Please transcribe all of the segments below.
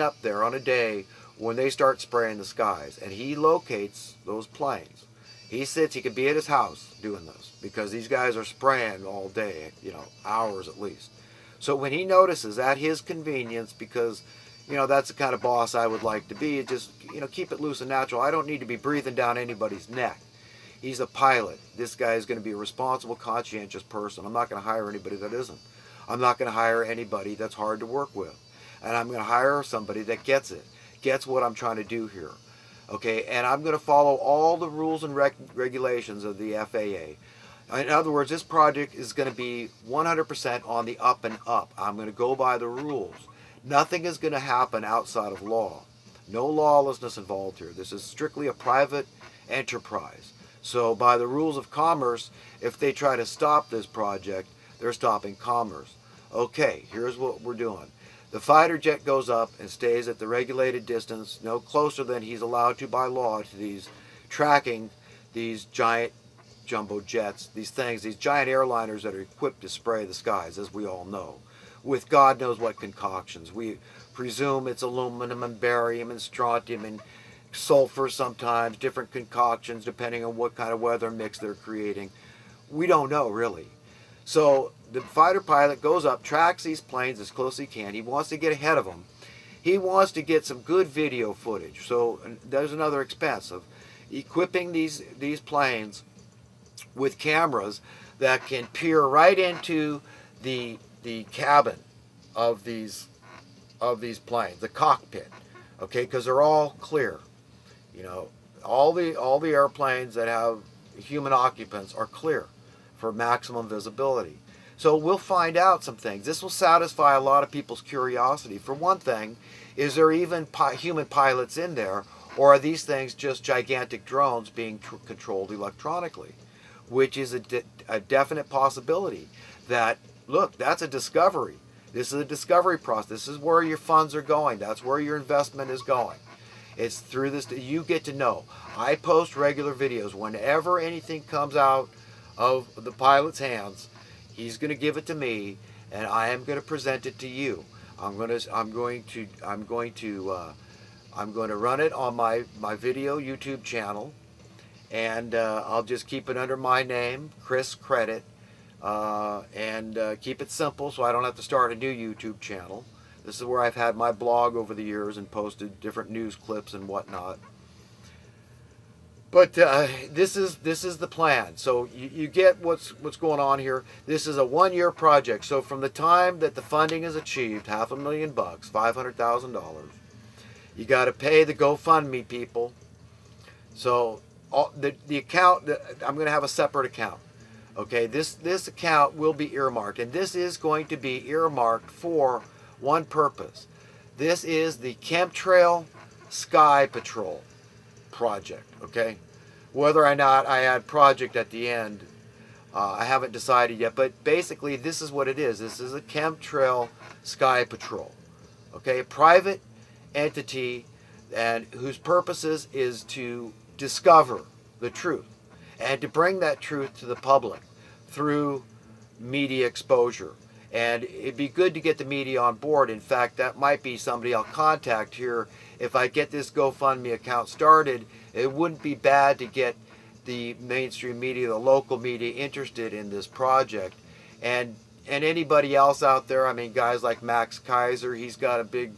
up there on a day when they start spraying the skies, and he locates those planes. He sits, he could be at his house doing this because these guys are spraying all day, hours at least. So when he notices at his convenience, because that's the kind of boss I would like to be, just keep it loose and natural. I don't need to be breathing down anybody's neck. He's a pilot. This guy is going to be a responsible, conscientious person. I'm not going to hire anybody that isn't. I'm not going to hire anybody that's hard to work with. And I'm going to hire somebody that gets it, gets what I'm trying to do here. Okay, and I'm going to follow all the rules and regulations of the FAA. In other words, this project is going to be 100% on the up and up. I'm going to go by the rules. Nothing is going to happen outside of law. No lawlessness involved here. This is strictly a private enterprise. So by the rules of commerce, if they try to stop this project, they're stopping commerce. Okay, here's what we're doing. The fighter jet goes up and stays at the regulated distance, no closer than he's allowed to by law to these tracking these giant jumbo jets, these giant airliners that are equipped to spray the skies, as we all know, with God knows what concoctions. We presume it's aluminum and barium and strontium and sulfur sometimes, different concoctions depending on what kind of weather mix they're creating. We don't know really. So the fighter pilot goes up, tracks these planes as close as he can. He wants to get ahead of them. He wants to get some good video footage. So there's another expense of equipping these planes with cameras that can peer right into the cabin of these planes, the cockpit. Okay, because they're all clear. All the airplanes that have human occupants are clear for maximum visibility. So we'll find out some things. This will satisfy a lot of people's curiosity. For one thing, is there even human pilots in there, or are these things just gigantic drones being controlled electronically? Which is a definite possibility that, look, that's a discovery. This is a discovery process. This is where your funds are going. That's where your investment is going. It's through this that you get to know. I post regular videos. Whenever anything comes out of the pilot's hands, he's going to give it to me, and I am going to present it to you. I'm going to run it on my video YouTube channel, and I'll just keep it under my name, Chris Credit, and keep it simple so I don't have to start a new YouTube channel. This is where I've had my blog over the years and posted different news clips and whatnot. But this is the plan. So you get what's going on here. This is a 1-year project. So from the time that the funding is achieved, $500,000, $500,000, you got to pay the GoFundMe people. So the account, I'm going to have a separate account. Okay, this account will be earmarked, and this is going to be earmarked for one purpose. This is the Chemtrail Sky Patrol project. Okay, whether or not I add project at the end, I haven't decided yet, but basically this is what it is. This is a Chemtrail Sky Patrol. Okay, a private entity and whose purposes is to discover the truth and to bring that truth to the public through media exposure. And it'd be good to get the media on board. In fact, that might be somebody I'll contact here. If I get this GoFundMe account started, it wouldn't be bad to get the mainstream media, the local media interested in this project. And anybody else out there, I mean, guys like Max Kaiser, he's got a big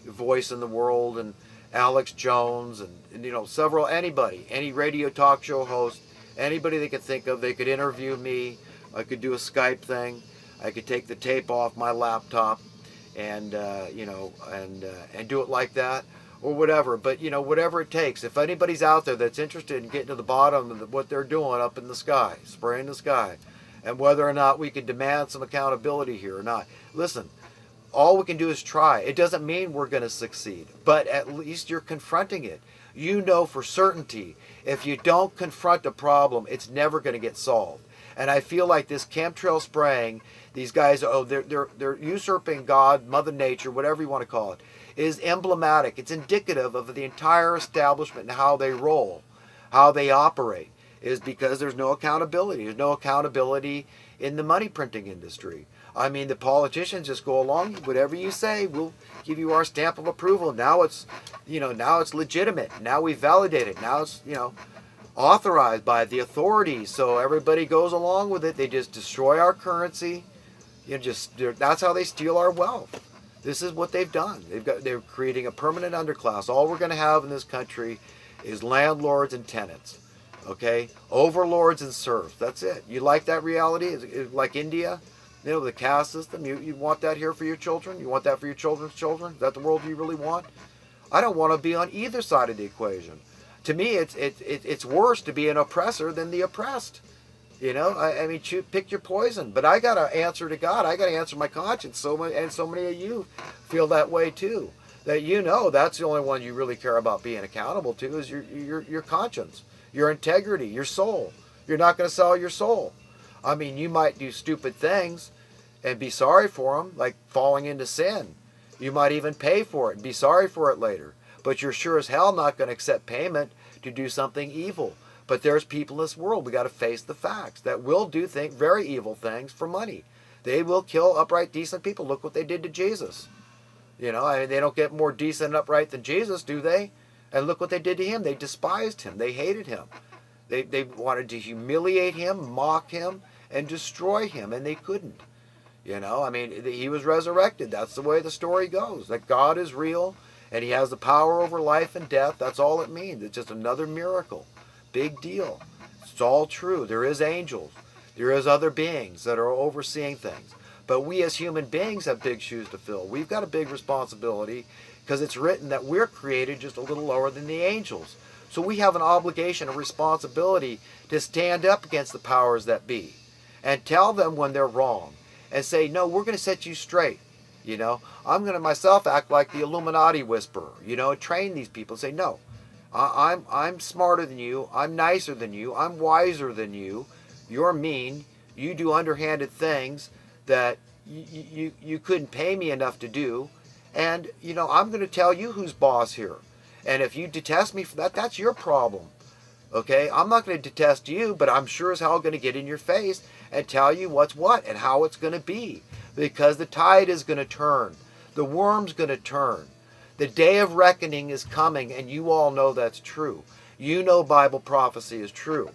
voice in the world, and Alex Jones, and any radio talk show host, anybody they could think of, they could interview me. I could do a Skype thing. I could take the tape off my laptop and do it like that or whatever. But, whatever it takes. If anybody's out there that's interested in getting to the bottom of what they're doing up in the sky, spraying the sky, and whether or not we can demand some accountability here or not. Listen, all we can do is try. It doesn't mean we're going to succeed, but at least you're confronting it. You know for certainty, if you don't confront a problem, it's never going to get solved. And I feel like this chemtrail spraying, these guys, they're usurping God, Mother Nature, whatever you want to call it, is emblematic. It's indicative of the entire establishment and how they roll, how they operate, is because there's no accountability. There's no accountability in the money printing industry. I mean, the politicians just go along, whatever you say, we'll give you our stamp of approval. Now it's, now it's legitimate. Now we validate it. Now it's, authorized by the authorities. So everybody goes along with it. They just destroy our currency. That's how they steal our wealth. This is what they've done. They're creating a permanent underclass. All we're going to have in this country is landlords and tenants. Okay? Overlords and serfs. That's it. You like that reality? Is it like India? The caste system, you want that here for your children? You want that for your children's children? Is that the world you really want? I don't want to be on either side of the equation. To me, it's worse to be an oppressor than the oppressed. I mean, pick your poison. But I got to answer to God. I got to answer my conscience. So many of you feel that way too. That that's the only one you really care about being accountable to is your conscience, your integrity, your soul. You're not going to sell your soul. I mean, you might do stupid things and be sorry for them, like falling into sin. You might even pay for it and be sorry for it later. But you're sure as hell not going to accept payment to do something evil. But there's people in this world, we got to face the facts, that will do very evil things for money. They will kill upright, decent people. Look what they did to Jesus. I mean, they don't get more decent and upright than Jesus, do they? And look what they did to him. They despised him. They hated him. They wanted to humiliate him, mock him, and destroy him, and they couldn't. I mean, he was resurrected. That's the way the story goes. That God is real, and he has the power over life and death. That's all it means. It's just another miracle. Big deal. It's all true. There is angels. There is other beings that are overseeing things. But we as human beings have big shoes to fill. We've got a big responsibility because it's written that we're created just a little lower than the angels. So we have an obligation, a responsibility to stand up against the powers that be and tell them when they're wrong and say, no, we're going to set you straight. I'm going to myself act like the Illuminati whisperer, and train these people and say, no, I'm smarter than you. I'm nicer than you. I'm wiser than you. You're mean. You do underhanded things that you couldn't pay me enough to do. And, I'm going to tell you who's boss here. And if you detest me for that, that's your problem. Okay? I'm not going to detest you, but I'm sure as hell going to get in your face and tell you what's what and how it's going to be. Because the tide is going to turn. The worm's going to turn. The day of reckoning is coming, and you all know that's true. You know Bible prophecy is true.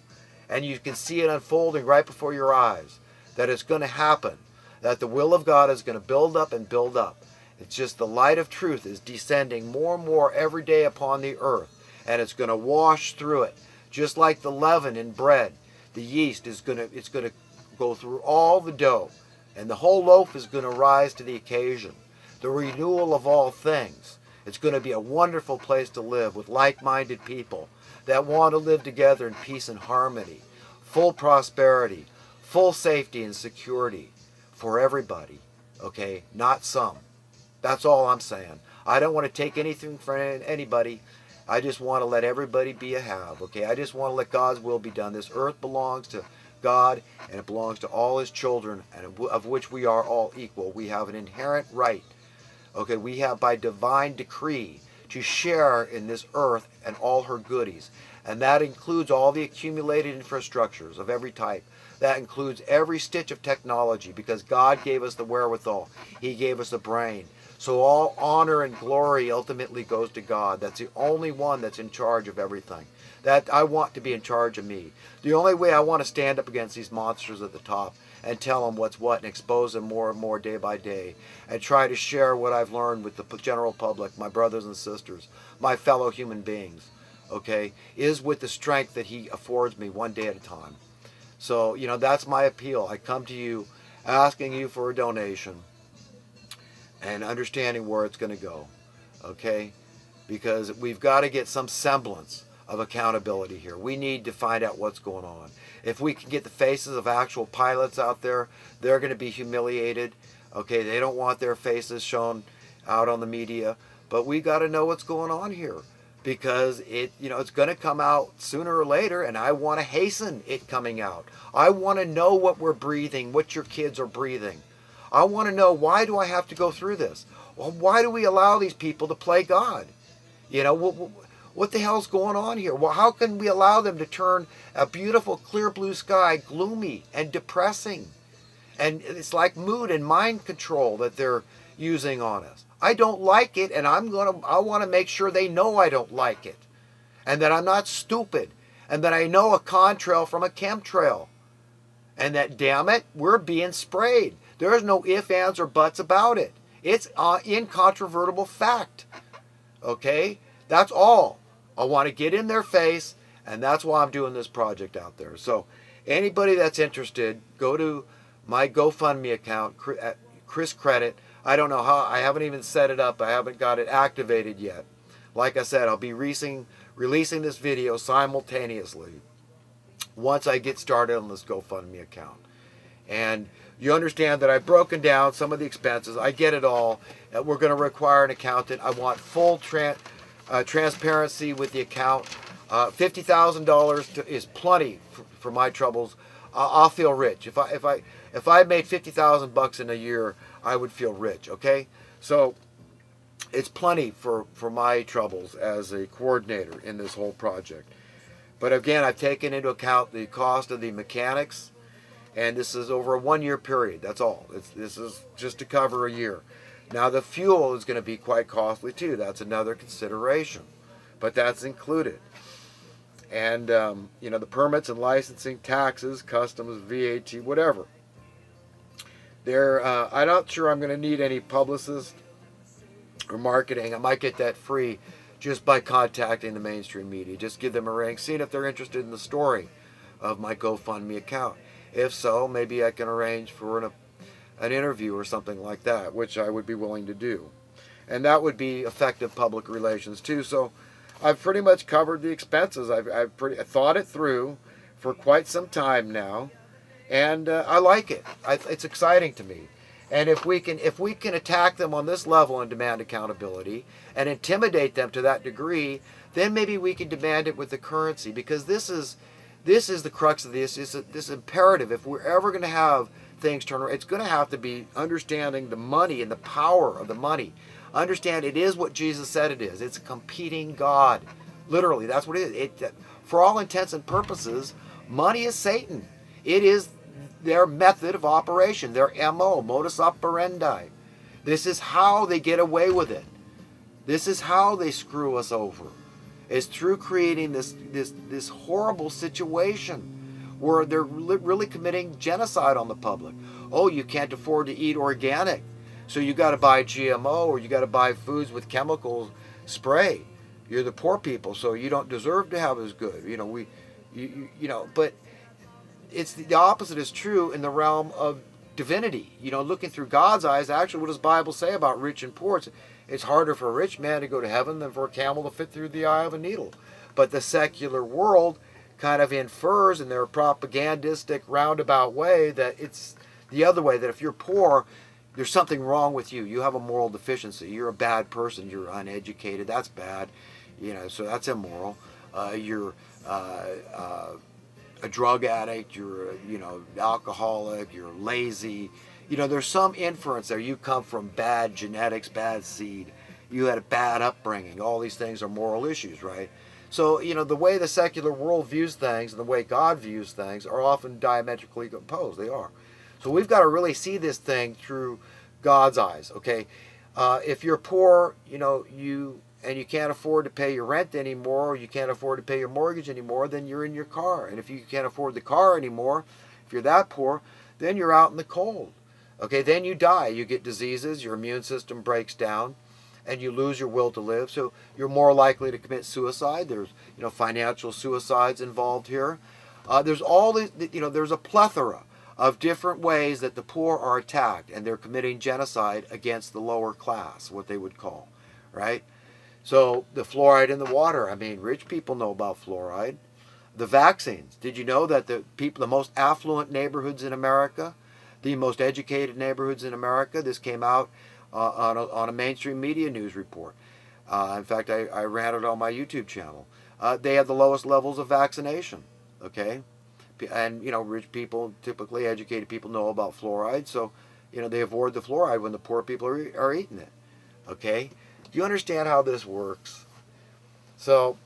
And you can see it unfolding right before your eyes. That it's going to happen. That the will of God is going to build up and build up. It's just the light of truth is descending more and more every day upon the earth. And it's going to wash through it. Just like the leaven in bread. The yeast is going to go through all the dough. And the whole loaf is going to rise to the occasion. The renewal of all things. It's going to be a wonderful place to live with like-minded people that want to live together in peace and harmony. Full prosperity. Full safety and security for everybody. Okay? Not some. That's all I'm saying. I don't want to take anything from anybody. I just want to let everybody be a have. Okay? I just want to let God's will be done. This earth belongs to God, and it belongs to all his children, and of which we are all equal. We have an inherent right. Okay? We have by divine decree to share in this earth and all her goodies. And that includes all the accumulated infrastructures of every type. That includes every stitch of technology, because God gave us the wherewithal. He gave us the brain. So all honor and glory ultimately goes to God. That's the only one that's in charge of everything. That I want to be in charge of me. The only way I want to stand up against these monsters at the top and tell them what's what and expose them more and more day by day and try to share what I've learned with the general public, my brothers and sisters, my fellow human beings, okay, is with the strength that he affords me one day at a time. So, that's my appeal. I come to you asking you for a donation and understanding where it's going to go, okay? Because we've got to get some semblance of accountability here. We need to find out what's going on. If we can get the faces of actual pilots out there, they're going to be humiliated, okay? They don't want their faces shown out on the media, but we got to know what's going on here. Because it's going to come out sooner or later, and I want to hasten it coming out. I want to know what we're breathing, what your kids are breathing. I want to know, why do I have to go through this? Well, why do we allow these people to play God? What the hell's going on here? Well, how can we allow them to turn a beautiful, clear blue sky gloomy and depressing? And it's like mood and mind control that they're using on us. I don't like it, and I want to make sure they know I don't like it, and that I'm not stupid, and that I know a contrail from a chemtrail, and that, damn it, we're being sprayed. There's no ifs, ands, or buts about it. It's incontrovertible fact. Okay? That's all. I want to get in their face, and that's why I'm doing this project out there. So anybody that's interested, go to my GoFundMe account, Chris Credit. I don't know how. I haven't even set it up. I haven't got it activated yet. Like I said, I'll be releasing this video simultaneously once I get started on this GoFundMe account. And you understand that I've broken down some of the expenses. I get it all. We're going to require an accountant. I want full transparency with the account. $50,000 is plenty for my troubles. I'll feel rich. If I made $50,000 in a year, I would feel rich. Okay, so it's plenty for my troubles as a coordinator in this whole project. But again, I've taken into account the cost of the mechanics, and this is over a 1-year period. That's all. This is just to cover a year. Now the fuel is going to be quite costly too. That's another consideration, but that's included. And the permits and licensing, taxes, customs, VAT, whatever. I'm not sure I'm going to need any publicists or marketing. I might get that free just by contacting the mainstream media. Just give them a ring, seeing if they're interested in the story of my GoFundMe account. If so, maybe I can arrange for an interview or something like that, which I would be willing to do. And that would be effective public relations too. So I've pretty much covered the expenses. I've thought it through for quite some time now, and I like it. It's exciting to me. And if we can attack them on this level and demand accountability and intimidate them to that degree, then maybe we can demand it with the currency, because this is the crux of this. This imperative. If we're ever going to have things turn around, it's going to have to be understanding the money and the power of the money. Understand it is what Jesus said it is. It's a competing God. Literally, that's what it is. For all intents and purposes, money is Satan. It is their method of operation, their MO, modus operandi. This is how they get away with it. This is how they screw us over. It's through creating this horrible situation where they're really committing genocide on the public. Oh, you can't afford to eat organic, so you got to buy GMO, or you got to buy foods with chemical spray. You're the poor people, so you don't deserve to have as good. But it's the opposite is true in the realm of divinity. Looking through God's eyes, actually, what does the Bible say about rich and poor? It's harder for a rich man to go to heaven than for a camel to fit through the eye of a needle. But the secular world kind of infers in their propagandistic roundabout way that it's the other way, that if you're poor, there's something wrong with you. You have a moral deficiency. You're a bad person. You're uneducated. That's bad. So that's immoral. You're a drug addict. You're alcoholic. You're lazy. There's some inference there. You come from bad genetics, bad seed. You had a bad upbringing. All these things are moral issues, right? So, the way the secular world views things and the way God views things are often diametrically opposed. They are. So we've got to really see this thing through God's eyes, okay? If you're poor, you can't afford to pay your rent anymore, or you can't afford to pay your mortgage anymore, then you're in your car. And if you can't afford the car anymore, if you're that poor, then you're out in the cold. Okay, then you die. You get diseases, your immune system breaks down, and you lose your will to live. So you're more likely to commit suicide. There's, financial suicides involved here. There's all these, there's a plethora of different ways that the poor are attacked, and they're committing genocide against the lower class, what they would call, right? So the fluoride in the water, rich people know about fluoride. The vaccines. Did you know that the most affluent neighborhoods in America, the most educated neighborhoods in America, this came out on a mainstream media news report. In fact, I ran it on my YouTube channel. They have the lowest levels of vaccination, okay? And, rich people, typically educated people, know about fluoride, so, they avoid the fluoride when the poor people are eating it, okay? Do you understand how this works? So,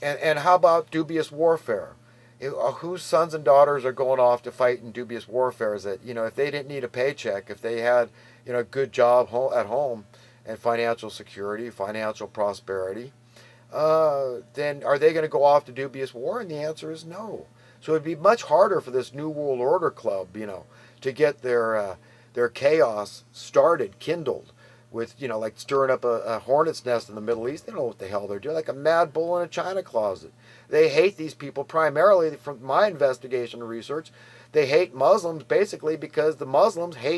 and how about dubious warfare? Whose sons and daughters are going off to fight in dubious warfares that, if they didn't need a paycheck, if they had, a good job at home and financial security, financial prosperity, then are they going to go off to dubious war? And the answer is no. So it'd be much harder for this New World Order club, to get their chaos started, kindled, with, like stirring up a hornet's nest in the Middle East. They don't know what the hell they're doing, like a mad bull in a china closet. They hate these people primarily, from my investigation and research. They hate Muslims basically because the Muslims hate